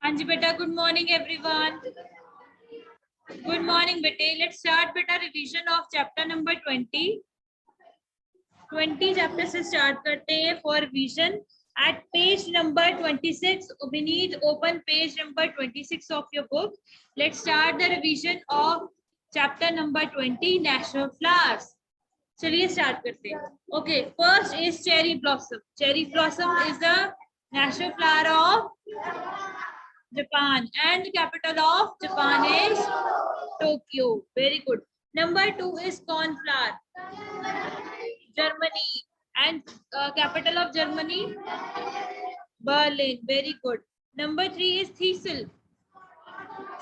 हाँ जी बेटा, good morning everyone. Good morning बेटे। लेट्स स्टार्ट बेटा revision of chapter number 20 chapter से स्टार्ट करते हैं for revision at page number 26। Vineet open page number 26 of your book. Let's start the revision of chapter number 20 national flowers. चलिए start करते हैं। Okay, first is cherry blossom. Cherry blossom is the national flower of Japan, and the capital of Japan is Tokyo. Very good. Number 2 is cornflower. Germany, and capital of Germany Berlin. Very good. Number 3 is thistle.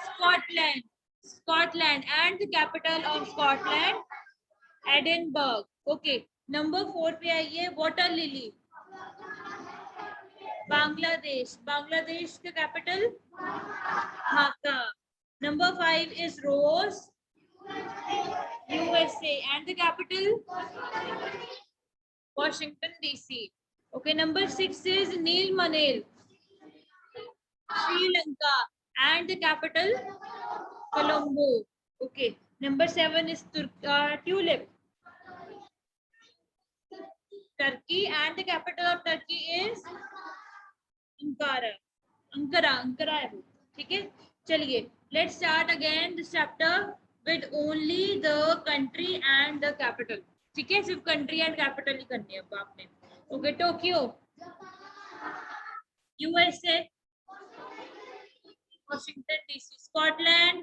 Scotland. Scotland, and the capital of Scotland Edinburgh. Okay. Number 4 पे आइए water lily. Bangladesh. Bangladesh का capital Dhaka. Number 5 is rose. USA, and the capital Washington DC. Okay, number 6 is Neel Manel, Sri Lanka, and the capital Colombo. Okay, number 7 is tulip, Turkey, and the capital of Turkey is Ankara. Ankara है वो. ठीक है, चलिए let's start again this chapter with only the country and the capital. ठीक है, सिर्फ country and capital ही करनी है अब आपने. Okay, Tokyo, USA, Washington DC, Scotland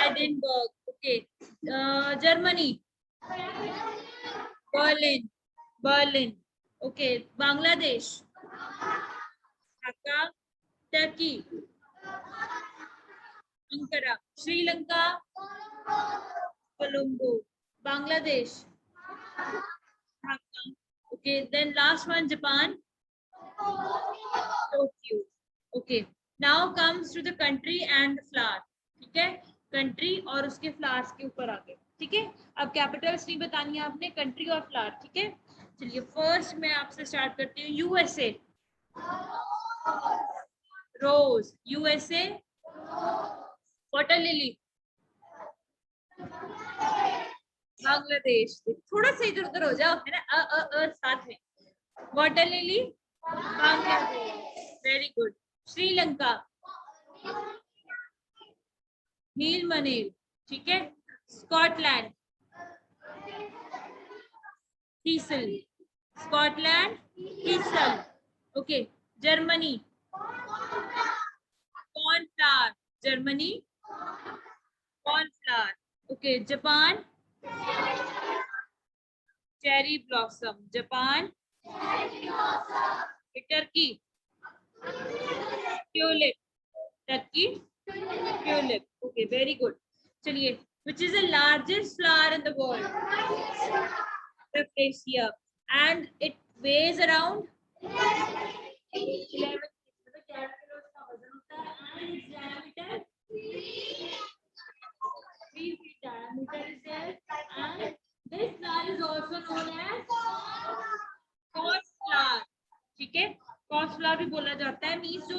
Edinburgh. Okay, Germany Berlin. Okay, Bangladesh Dhaka, Turkey Ankara, Sri Lanka Colombo, Bangladesh Dhaka. Okay, then last one Japan Tokyo. Okay, now comes to the country and the flower. ठीक है, country और उसके flowers के ऊपर आगे. ठीक है, अब कैपिटल्स नहीं बतानी है आपने, कंट्री और फ्लावर. ठीक है, चलिए फर्स्ट मैं आपसे स्टार्ट करती हूँ. यूएसए रोज, यूएसए वाटर लिली, बांग्लादेश. थोड़ा सा इधर उधर हो जाओ, है ना, साथ में. Water lily Bangladesh. Very good. Sri Lanka Nil Manel. ठीक है, Scotland thistle, Scotland thistle. Okay, Germany cornflower, Germany cornflower. Okay, Japan cherry blossom, Japan. Turkey tulip, Turkey tulip. Okay, very good. चलिए, which is the largest flower in the world? Rafflesia, and it weighs around 11 kilos का वजन होता है, and its diameter 3 feet diameter is there, and this flower is also known as corpse flower. ठीक है, corps flower भी बोला जाता है. मीन्स जो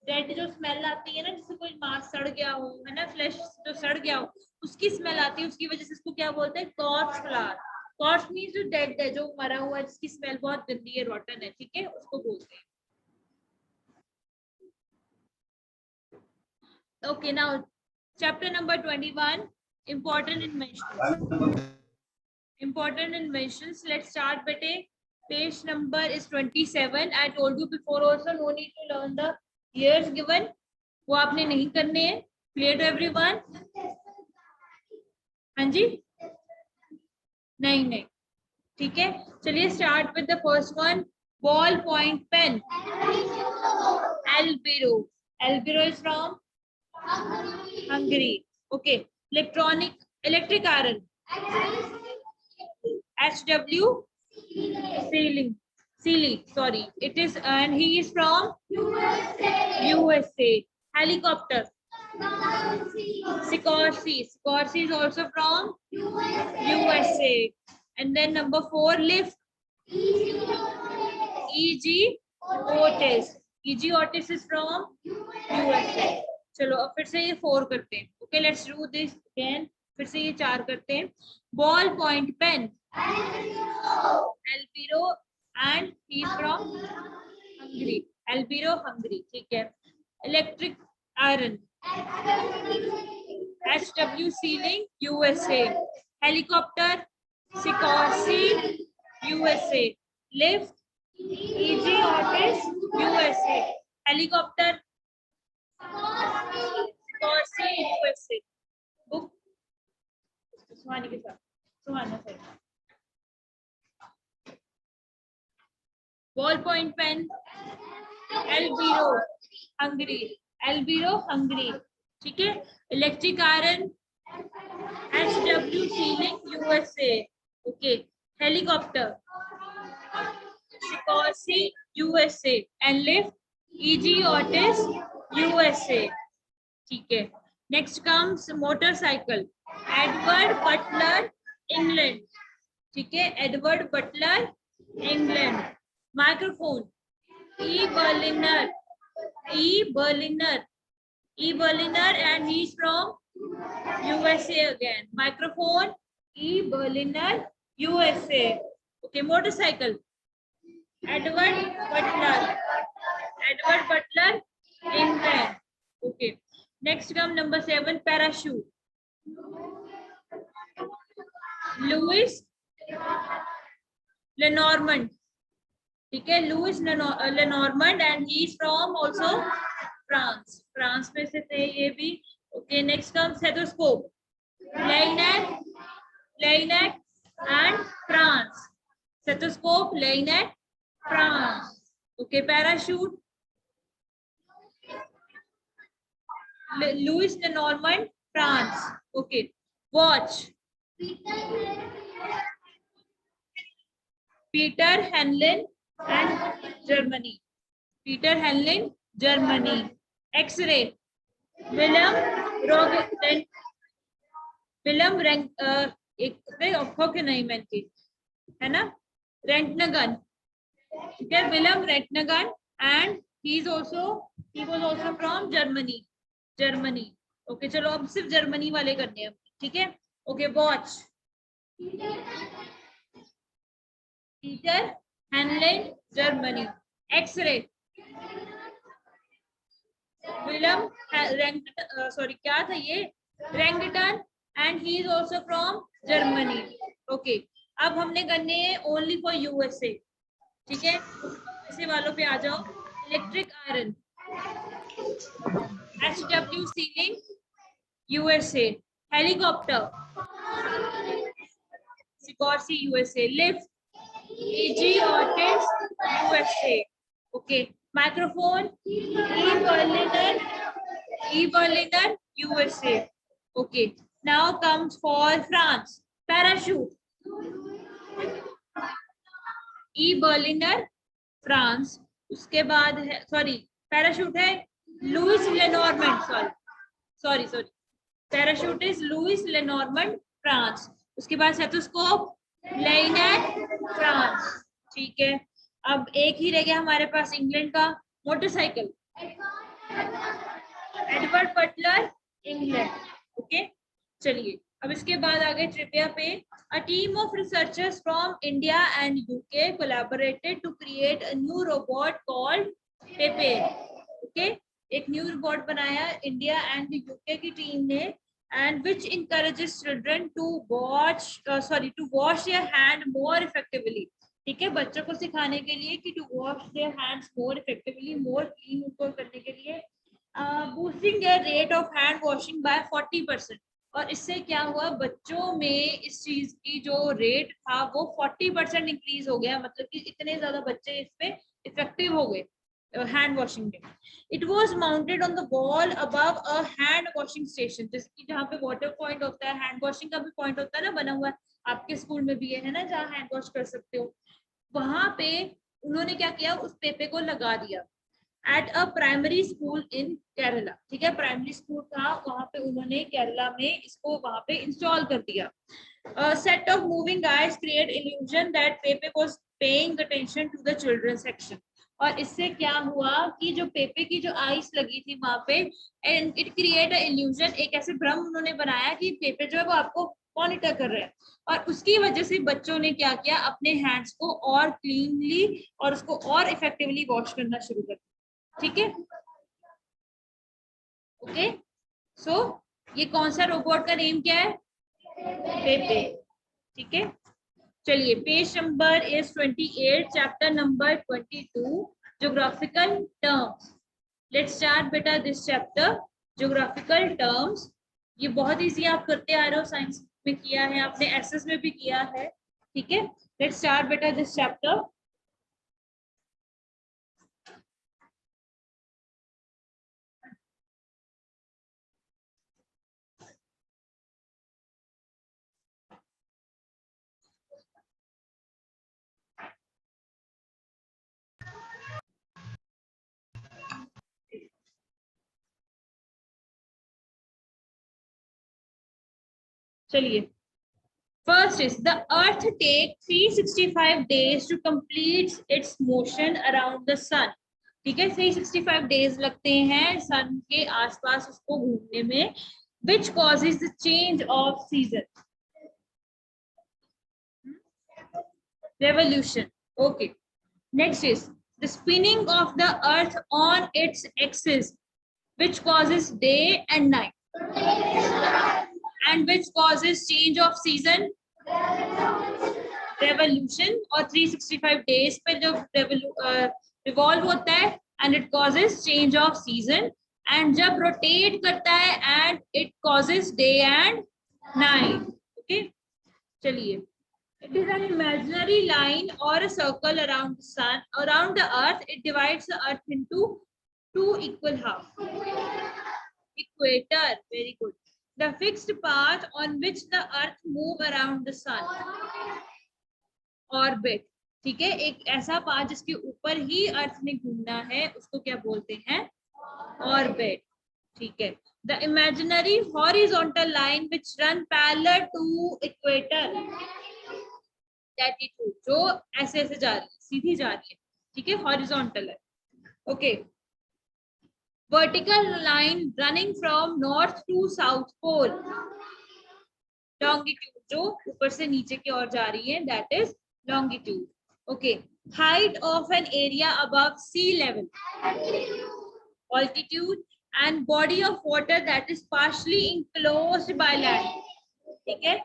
डेड जो स्मेल आती है ना, जिससे कोई मांस सड़ गया हो, है ना, फ्लैश जो सड़ गया हो, उसकी स्मेल आती है, उसकी वजह से इसको क्या बोलते हैं? Corps flower. कॉर्प्स मीन्स जो डेड है, जो मरा हुआ है, जिसकी स्मेल बहुत गंदी है, रॉटन है. ठीक है, उसको बोलते हैं. Okay, now chapter number 21 important inventions. Let's start bete. Page number is 27. I told you before also, no need to learn the years given. वो आपने नहीं करने हैं. Clear to everyone? हाँ जी, नहीं. ठीक है, चलिए start with the first one. Ball point pen. Albiro. Albiro is from Hungary. Okay. Electric iron. HW Sealy. Sorry, it is, and he is from USA. Helicopter. Sikorsky. Sikorsky is also from USA. And then number 4, lift. E.G. Otis. EG Otis is from USA. चलो अब फिर से ये 4 करते हैं. Okay, let's do this again. फिर से ये 4 करते हैं. Ball point pen. Albiro and he's from Hungary. Albiro, Hungary. ठीक है. Electric iron. HW Sealing, USA. Helicopter, Sikorsky, USA. Lift, EG Otis, USA. Helicopter, Sikorsky, USA. Book. सुहानी के साथ. सुहाना sir. Ballpoint pen, Albiro, Hungary. Albiro, Hungary. ठीक है. Electric iron, HW Sealing, USA. Okay. Helicopter, Sikorsky, USA. And lift, EG Otis, USA. ठीक है. Next comes motorcycle, Edward Butler, England. ठीक है. Edward Butler, England. Microphone, E. Berliner. E. Berliner. E. Berliner, and he's from USA again. Microphone, E. Berliner, USA. Okay, motorcycle, Edward Butler. Edward Butler, England. Okay. Next come number 7, parachute. Louis Lenormand. ठीक है. Louis Lenormand, and he is from also France. France में से थे ये भी. Okay, next comes stethoscope. Leineck and France. Stethoscope, Leineck, France. Okay, parachute, Louis Lenormand, France. Okay, watch, Peter Henlin and Germany. Peter Henlin, Germany. X-ray, Wilhelm एक अक्षों के नहीं man की है ना. Rentgen. ठीक है. Wilhelm Rentgen, and he was also from Germany. Okay, चलो अब सिर्फ जर्मनी वाले करने हैं. ठीक है. Okay, watch, Peter Henlin, Germany. X-ray, Wilhelm क्या था ये, Rentgen, and he is also from Germany. Okay, अब हमने करने हैं only for USA. ठीक है. USA वालों पे आ जाओ. Electric iron, HW Sealing, USA. Helicopter, Sikorsky, USA. Lift, EG Otis, USA. Okay. Microphone, E. Berliner, USA. Okay. Now comes for France. Parachute, E. Berliner, France. उसके बाद है, पैराशूट है Louis Lenormand. Sorry parachute is Louis Lenormand, France. उसके बाद stethoscope, Laennec, France. ठीक है. अब एक ही रह गया हमारे पास इंग्लैंड का. Motorcycle, Edward Butler, England. Okay, चलिए अब इसके बाद आगे ट्रिविया पे. A team of researchers from India and UK collaborated to create a new robot called Pepe. Okay, एक न्यू रोबोट बनाया इंडिया एंड यूके की टीम ने, and which encourages children to wash their hand more effectively. ठीक है. बच्चों को सिखाने के लिए कि to wash their hands more effectively, more clean उनको करने के लिए. Boosting their rate of hand washing by 40%. और इससे क्या हुआ, बच्चों में इस चीज की जो रेट था वो 40% इंक्रीज हो गया. मतलब कि इतने ज्यादा बच्चे इस पे इफेक्टिव हो गए हैंड वॉशिंग में. It was mounted on the wall above a hand washing station. जैसे कि जहाँ पे वाटर पॉइंट होता है, हैंड वॉशिंग का भी पॉइंट होता है ना, बना हुआ है. आपके स्कूल में भी है ना, जहाँ हैंड वॉश कर सकते हो. वहां पे उन्होंने क्या किया, उस पेपे को लगा दिया. एट अ प्राइमरी स्कूल इन केरला. ठीक है. प्राइमरी स्कूल था वहां पे, उन्होंने केरला में इसको वहां पे इंस्टॉल कर दिया. Set of moving eyes create illusion that Pepe was paying attention to the children section. और इससे क्या हुआ कि जो पेपे की जो आइस लगी थी वहां पे, and it create a illusion, एक ऐसे भ्रम उन्होंने बनाया कि पेपे जो है वो आपको मॉनिटर कर रहे हैं। और उसकी वजह से बच्चों ने क्या किया, अपने हैंड्स को और क्लीनली और उसको और इफेक्टिवली वॉश करना शुरू कर दिया। ठीक है, ओके। सो ये कौन सा रोबोट का नेम क्या है, पेपे। ठीक है, चलिए page number is 28, chapter number 22, geographical terms. Let's start बेटा दिस चैप्टर, ज्योग्राफिकल टर्म्स। ये बहुत इजी आप करते आ रहे हो, साइंस में किया है आपने, एसएस में भी किया है। ठीक है, लेट्स स्टार्ट बेटा दिस चैप्टर। चलिए, first is the earth take 365 days to complete its motion around the sun। ठीक है, 365 डेज लगते हैं सन के आसपास उसको घूमने में। which causes the change of season, revolution। okay, next is the spinning of the earth on its axis, which causes day and night, and which causes change of season, revolution। और 365 days पे जब revolve होता है and it causes change off season, and जब rotate करता है and it causes day and night. Okay, चलिए, it is an imaginary line or a circle around the sun, around the earth। it divides the earth into two equal halves। equator, very good। the fixed path on which the earth move around the sun, orbit. ठीक है, एक ऐसा path जिसके ऊपर ही अर्थ ने घूमना है उसको क्या बोलते हैं, ऑर्बिट। ठीक है, the imaginary horizontal line which run parallel to equator, latitude, जो ऐसे ऐसे जा रही है, सीधी जा रही है। ठीक है, हॉरिजॉन्टल है। Okay, vertical line running from north to south pole, longitude, जो ऊपर से नीचे की ओर जा रही है, that is longitude। okay, height of an area above sea level, altitude, and body of water that is partially enclosed by land। ठीक है,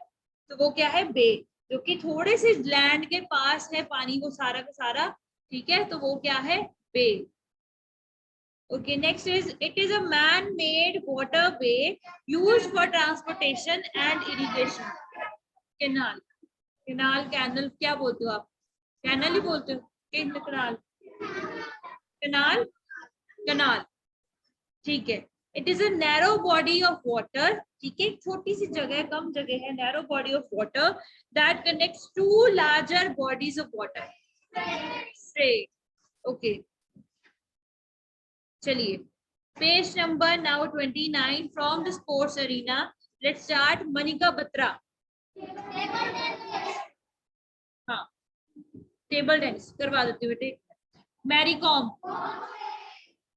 तो वो क्या है, बे, जो कि थोड़े से लैंड के पास है पानी वो सारा का सारा। ठीक है, तो वो क्या है, बे। okay, next is it is a man made waterway used for transportation and irrigation। canal, canal, canal क्या बोलते हो आप, कैनल ही बोलते हो, कैनाल, कैनाल, कैनाल। ठीक है, it is a narrow body of water. ठीक है, छोटी सी जगह, कम जगह है, narrow body of water that connects to larger bodies of water, strait. Okay, चलिए page number now 29 from the sports arena. Let's start Manika Batra. हाँ, टेबल टेनिस करवा देती हूँ बेटे। Mary Kom,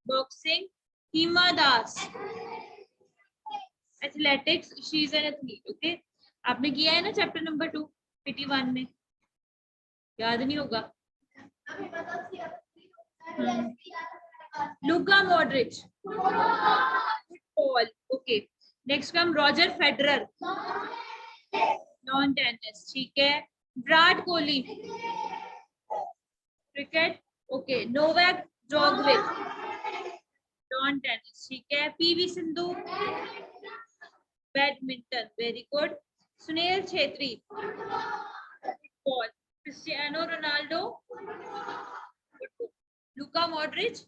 boxing, Hima Das, athletics, she is an athlete. Okay, आपने किया है ना चैप्टर नंबर 2 पीटी 1 में, याद नहीं होगा। Luka Modric, football. Okay, next come Roger Federer, lawn tennis. ठीक है, Virat Kohli, cricket. Okay, Novak जोकोविच, नॉन टेनिस। ठीक है, P V Sindhu, badminton, very good. Sunil Chhetri, football. Cristiano Ronaldo, Luka Modric,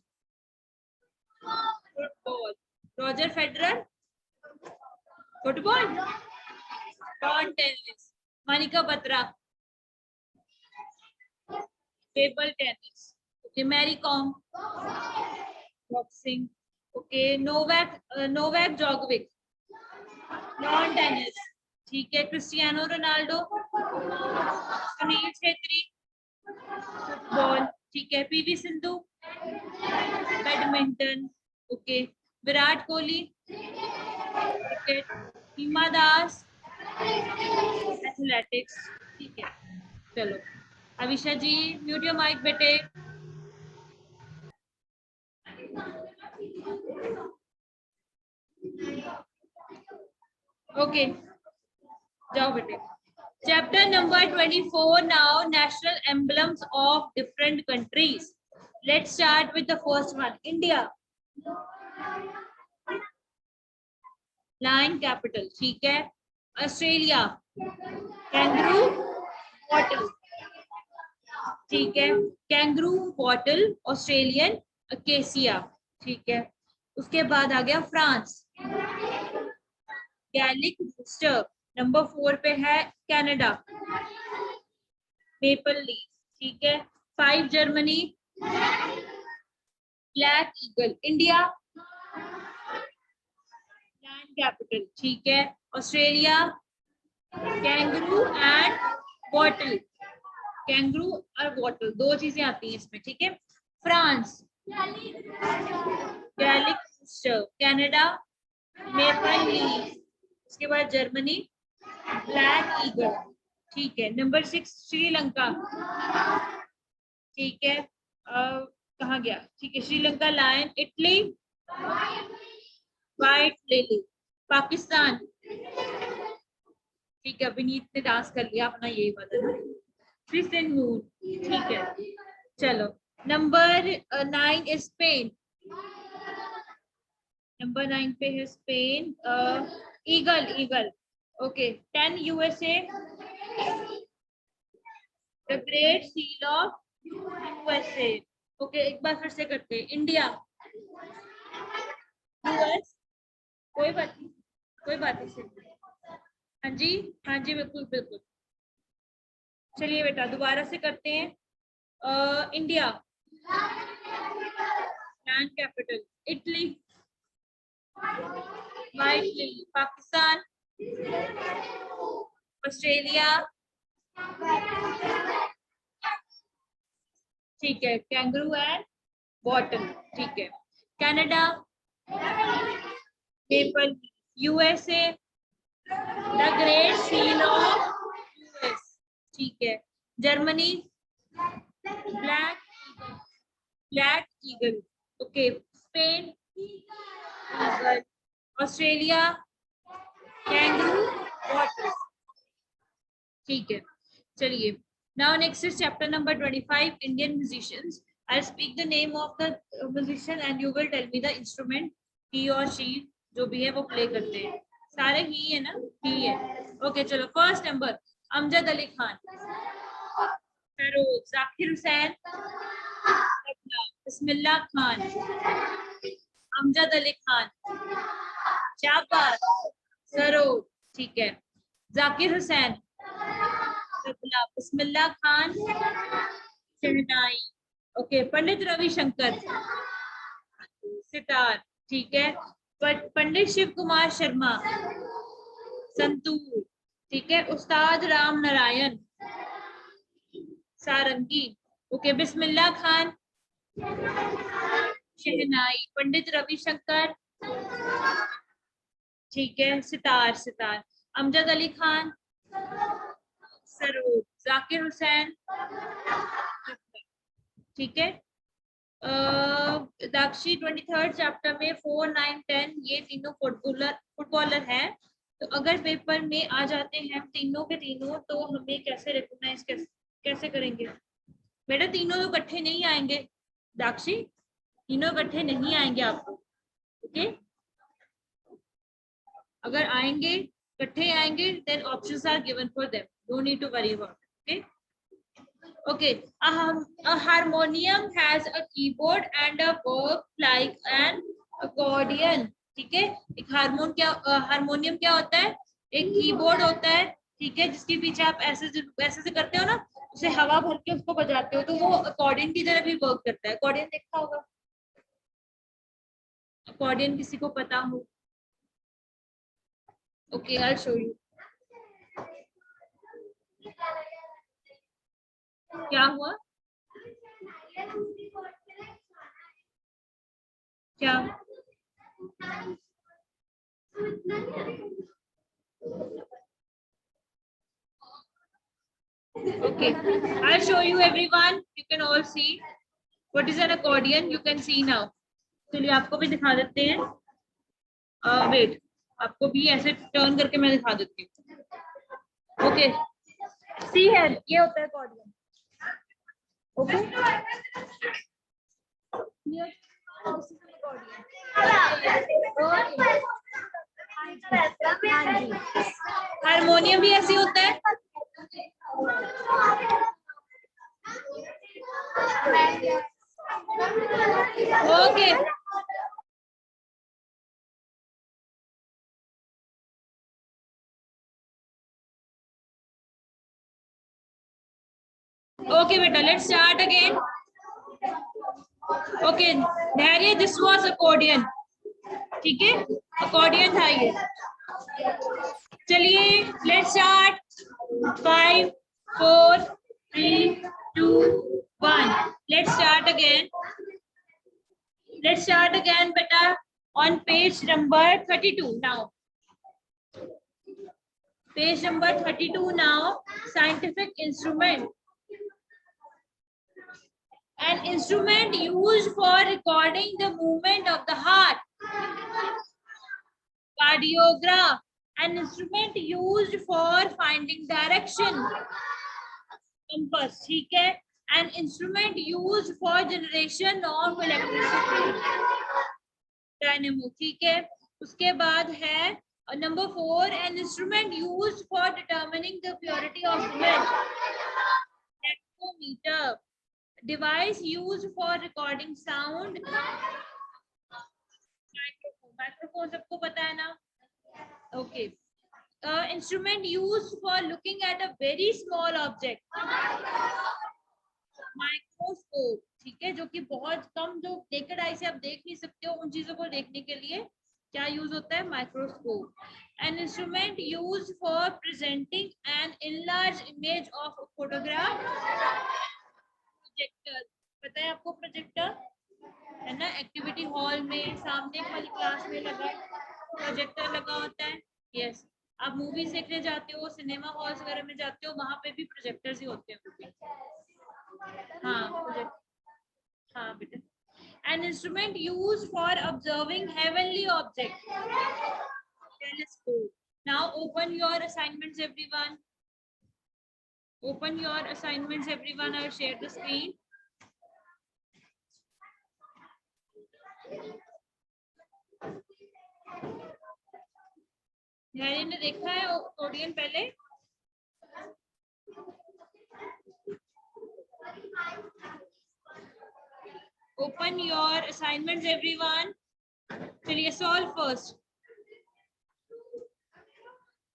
football. Roger Federer, football, lawn tennis. Manika Batra, table tennis. Okay, Mary Kom, boxing. Okay, Novak जोकोविच, lawn tennis. ठीक है, Cristiano Ronaldo, Sunil Chhetri, football. ठीक है, P V Sindhu, badminton, okay. Virat Kohli cricket, हिमा Das athletics, ठीक है। चलो अविशा जी mute your mic बेटे। Okay जाओ बेटे। Chapter number 24 now, national emblems of different countries. Let's start with the first one, India. Lion capital, ठीक है। ऑस्ट्रेलिया कैंगरू बॉटल, ठीक है। कैंगरू बॉटल ऑस्ट्रेलियन अकेसिया, ठीक है। उसके बाद आ गया फ्रांस, गैलिक रूस्टर। नंबर 4 पे है कनाडा, मेपल लीफ, ठीक है। 5 Germany, black eagle. India land capital, ठीक है। Australia kangaroo and bottle, kangaroo और बॉटल दो चीजें आती हैं इसमें, ठीक है। France Gallic rooster, Canada maple leaf, उसके बाद जर्मनी ब्लैक ईगल, ठीक है। नंबर 6 श्रीलंका, ठीक है। कहाँ गया, ठीक है। Sri Lanka lion, Italy white lily, Pakistan, ठीक है। विनीत ने डांस कर लिया अपना, यही वाला क्रिस्टियन मून, ठीक है। चलो नंबर 9 इज स्पेन, नंबर 9 पे है Spain, eagle eagle, okay. 10 USA, the great seal of USA, okay. एक बार फिर से करते हैं, इंडिया यूएस, कोई बात नहीं, कोई बात नहीं। हाँ जी, हाँ जी, बिल्कुल बिल्कुल। चलिए बेटा दोबारा से करते हैं। India land capital, Italy white lily, Pakistan Australia, ठीक है। कैंगरू एंड बॉटल, ठीक है। Canada maple, USA the great seal of US, ठीक है। Germany black black eagle, okay. Spain eagle, Australia kangaroo bottle, ठीक है। चलिए now next is chapter number 25, Indian musicians. I speak the name of the musician and you will tell me the instrument he और she जो भी है वो play करते हैं। सारे ही है ना, ही है, ओके। चलो फर्स्ट नंबर अमजद अली खान, सरोज, जाकिर हुसैन, बिस्मिल्लाह खान, अमजद अली खान, शाबाश, सरोज, ठीक है। जाकिर हुसैन, बिस्मिल्लाह खान, शहनाई, ओके। पंडित रविशंकर, सितार, ठीक है। पंडित शिव कुमार शर्मा, संतूर, ठीक है। उस्ताद राम नारायण, सारंगी, ओके। बिस्मिल्लाह खान, शहनाई। पंडित रविशंकर, ठीक है, सितार सितार। अमजद अली खान, सरोज। जाकिर हुसैन, ठीक है। दाक्षी 23rd चैप्टर में 4, 9, 10 ये तीनों फुटबॉलर हैं। तो अगर पेपर में आ जाते हैं तीनों के तीनों, तो हमें कैसे रिकॉग्नाइज कैसे करेंगे बेटा? तीनों तो इकट्ठे नहीं आएंगे दाक्षी, तीनों इकट्ठे नहीं आएंगे आपको, ओके। अगर आएंगे इकट्ठे आएंगे then options are given for them, don't need to worry about it, okay. Okay, a harmonium has a keyboard and a work like an accordion, ठीक है। एक हारमोनियम क्या होता है? एक कीबोर्ड होता है, ठीक है, जिसके पीछे आप ऐसे से करते हो ना, उसे हवा भर के उसको बजाते हो, तो वो अकॉर्डियन की तरह भी वर्क करता है। अकॉर्डियन देखा होगा, अकॉर्डियन किसी को पता हो? Okay, I show you. क्या हुआ? क्या? Okay, I'll show you everyone. You can all see what is an accordion. You can see now. चलिए आपको भी दिखा देते हैं. वेट, आपको भी ऐसे टर्न करके मैं दिखा देती हूँ. ओके, सी है, ये होता है accordion. ओके, हारमोनियम भी ऐसे होता है. ओके, ओके बेटा, लेट्स स्टार्ट अगेन. ओके धैर्य, दिस वाज अकॉर्डियन. ठीक है, अकॉर्डियन था ये. चलिए let's start. 5 4 3 2 1. Let's start again. Let's start again, beta, on page number 32 now. Page number 32 now. Scientific instrument. An instrument used for recording the movement of the heart. Cardiograph. An instrument used for finding direction. Compass. ठीक है. An instrument used for generation of electricity. Dynamo. ठीक है. उसके बाद है number 4, an instrument used for determining the purity of lead. Spectrometer. Device used for recording sound. Microphone सबको पता है ना? Okay. Instrument used for looking at a very small object. Microscope. ठीक है, जो कि बहुत कम, जो नेकेड आई से आप देख नहीं सकते हो, उन चीजों को देखने के लिए क्या यूज होता है? Microscope. An instrument use for presenting an enlarge image of photograph. Projector. पता है आपको प्रोजेक्टर है ना? एक्टिविटी हॉल में सामने वाली क्लास में लगा प्रोजेक्टर लगा होता है. यस, आप मूवीज देखने जाते हो, सिनेमा हॉल्स वगैरह में जाते हो, वहां पे भी प्रोजेक्टर्स ही होते हैं. हाँ, हाँ बेटा. An instrument used for observing heavenly objects. Telescope. Now open your assignments, everyone. Open your assignments, everyone. I'll share the screen. धैर्य ने देखा है ऑडियन पहले? Open your assignments, everyone. चलिए solve first.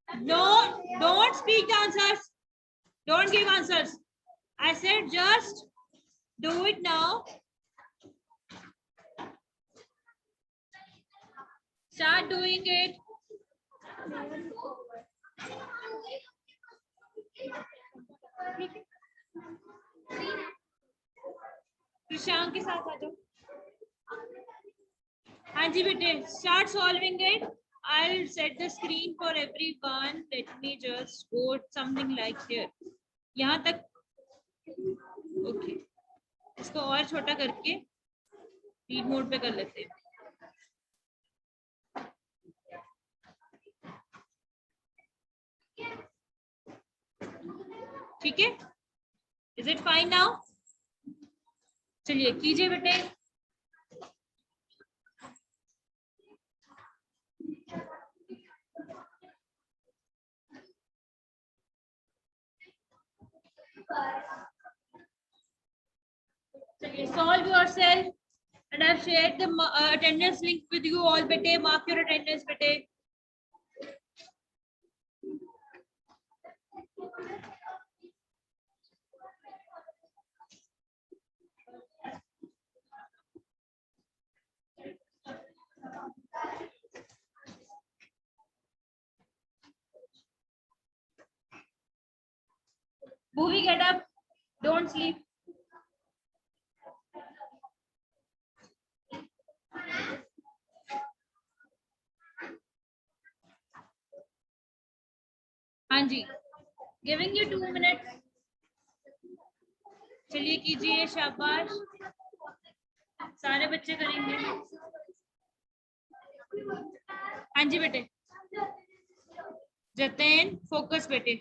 No, don't speak the answers. Don't give answers. I said just do it now. Start doing it. प्रशांत के साथ आ जाओ. हाँ जी बेटे, start solving it. I'll set the screen for everyone. Let me just go something like here. यहाँ तक. Okay. इसको और छोटा करके रीड मोड पे कर लेते हैं. ठीक है? Is it fine now? चलिए कीजिए बेटे. चलिए solve yourself, and I've shared the attendance link with you all. बेटे mark your attendance बेटे. Bhuvi, get up. Don't sleep. हाँ जी, गिविंग यू 2 मिनट। चलिए कीजिए, शाबाश, सारे बच्चे करेंगे। हाँ जी बेटे, जतन फोकस बेटे।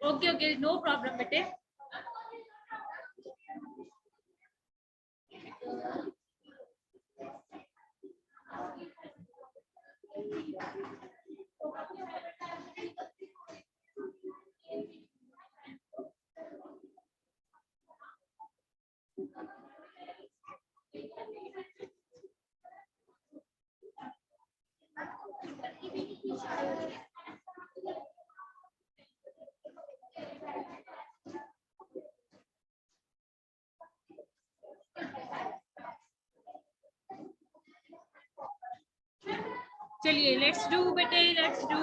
ओके ओके, नो प्रॉब्लम बेटे। चलिए लेट्स डू बेटे, let's do.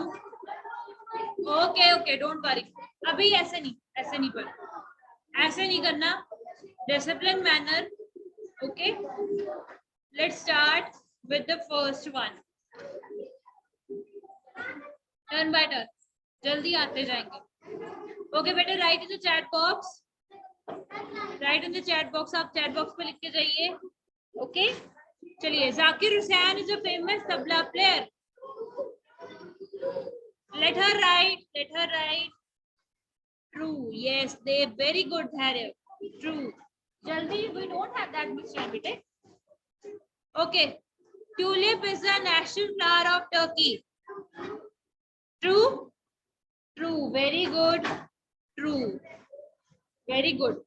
Okay okay, don't worry. अभी ऐसे नहीं, ऐसे नहीं, पर ऐसे नहीं करना, discipline manner. Okay, let's start with the first one. Turn by turn, जल्दी आते जाएंगे। ओके बेटे, right in the chat box, right in the chat box. आप चैट बॉक्स पे लिख के जाइए। ओके, चलिए। Zakir Hussain is a famous tabla player. Let her write. Let her write. True. Yes, they very good. Dharya. True. Jaldi, we don't have that much time, bete. Okay. Tulip is the national flower of Turkey. True. True. Very good. True. Very good.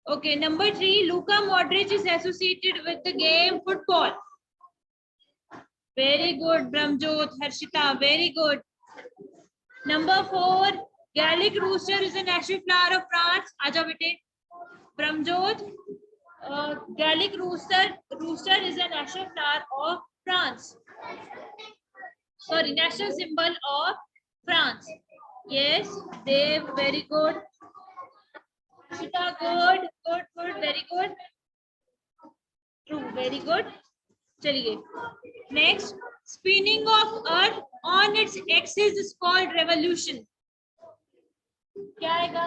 Okay. Number 3. Luka Modric is associated with the game football. Very good. Bramjot, Harshita. Very good. Number 4, Gallic rooster is the national flower of France. Aja bete, Bramjot. Gallic rooster is the national flower of France. Sorry, national symbol of France. Yes, Dave, very good. Shita, good, good, good, very good. True, very good. चलिए, next, spinning of Earth on its axis is called revolution. क्या आएगा?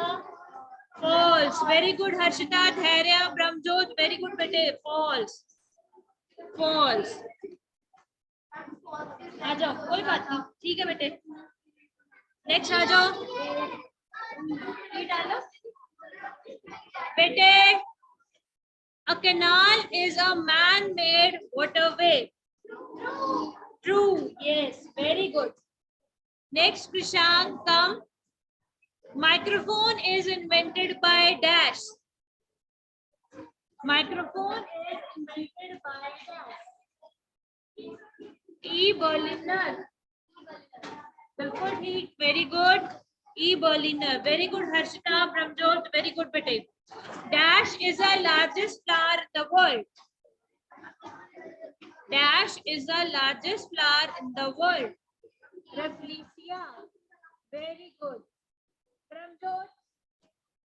False. Very good, Harshita, Dhairya, Brahmjot. Very good, बेटे. False. False. आ जाओ, कोई बात नहीं, ठीक है बेटे। नेक्स्ट आ जाओ, ये डालो बेटे। A canal is a man-made waterway. True. Yes. Very good. Next, Krishan, come. Microphone is invented by dash. Microphone is invented by dash. E. Berliner. बिल्कुल ठीक, very good. E. Berliner. Very good, Harshita. Brahmjot. Very good, bete. Dash is the largest flower in the world. Dash is the largest flower in the world. Rafflesia. Very good. Brahmjot.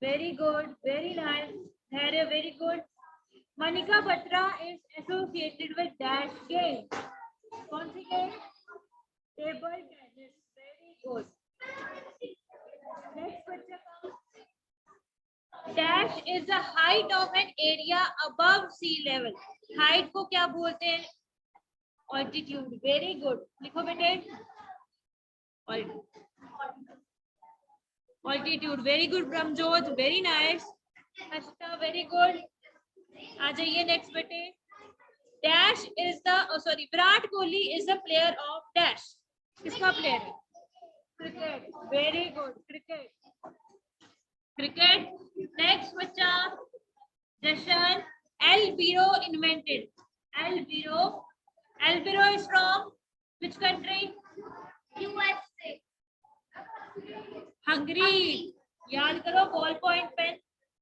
Very good. Very nice. Dhairya, very good. Manika Batra is associated with dash game. कौन सी game? Table tennis. Very good. Next question. Dash is the height of an area above sea level. Height को क्या बोलते हैं? Altitude. Very good. लिखो बेटे. Altitude. Very good, Brahmjot. Very nice. Ashita, very good. आ जाइए next बेटे. Dash is the Virat Kohli is the player of dash. किसका player है? Cricket. Very good. Cricket. Cricket. Next बच्चा. Jashan. Albiro invented. Albiro is from which country? USA. Hungary. याद करो ballpoint pen.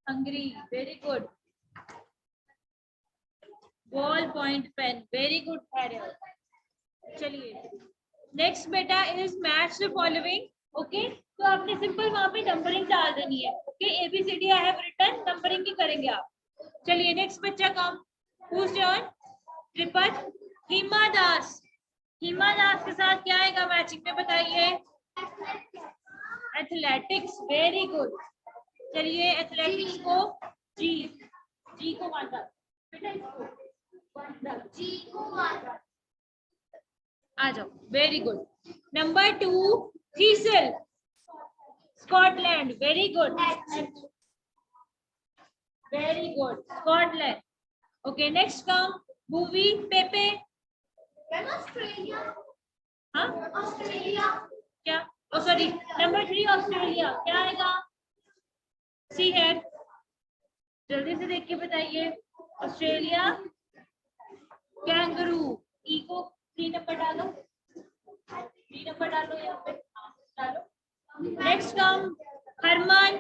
Hungary. Very good. Ballpoint pen. Very good. चलिए next बेटा is match the following. Okay, तो आपने simple वहां पे numbering डाल देनी है. Okay, ABCD I have written, numbering की करेंगे आप. चलिए नेक्स्ट बच्चा कम. Who's turn? त्रिपत. हिमा दास. हिमा दास के साथ क्या आएगा मैचिंग में बताइए? एथलेटिक्स. Very good. चलिए एथलेटिक्स को जी को माता बेटा, इसको जी को माता. आ जाओ. Very good. Number 2 thistle. Scotland. Very good. Very good. Scotland. Okay, next come. मूवी. पेपे. ऑस्ट्रेलिया. हाँ, ऑस्ट्रेलिया. क्या? Oh sorry, number 3 Australia. क्या आएगा? सी है. जल्दी से देख के बताइए. ऑस्ट्रेलिया. कैंगरू. ई को 3 नंबर डालो. 3 नंबर डालो यहाँ पे. डालो. Next come. हरमन.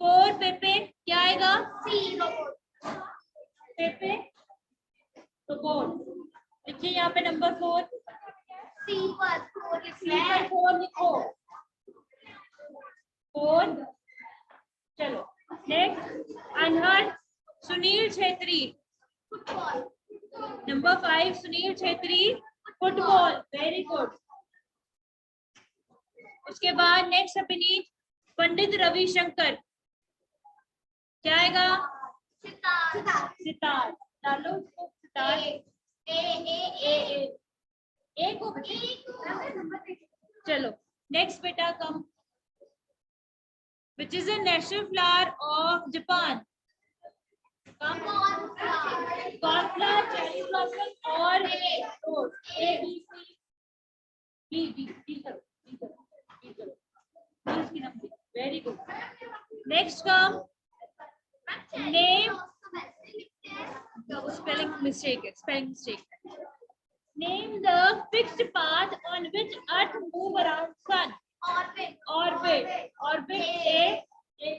4 पेपे. क्या आएगा? C robot. Pepe robot. लिखिए यहाँ पे नंबर 4. सी पर 4 लिखो. 4. चलो next. Anhad. Sunil Chhetri. Football. Number 5 Sunil Chhetri. Football. Very good. उसके बाद नेक्स्ट अपनी पंडित रविशंकर. क्या आएगा? सितार. डालो सितार. ए को. चलो नेक्स्ट बेटा कम. Which is the national flower of Japan? Cornflower, cherry blossom or rose? A, B, C, D करो. इसकी number. Very good. Next come. Name. Spelling mistake. Name the fixed path on which Earth move around Sun. Orbit. A से.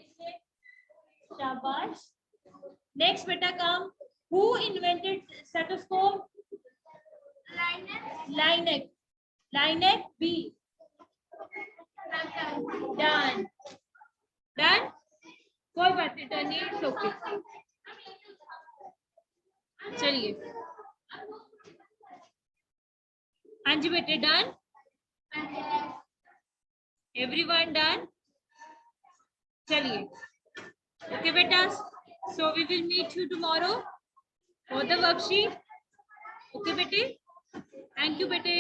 शाबाश. Next बेटा come. Who invented stethoscope? Laennec. B. Done. कोई बात नहीं. Done. It's okay. चलिए हाँ जी बेटे. Done. Everyone done? चलिए. Okay बेटा. So we will meet you tomorrow for the worksheet. Okay बेटे. Thank you बेटे.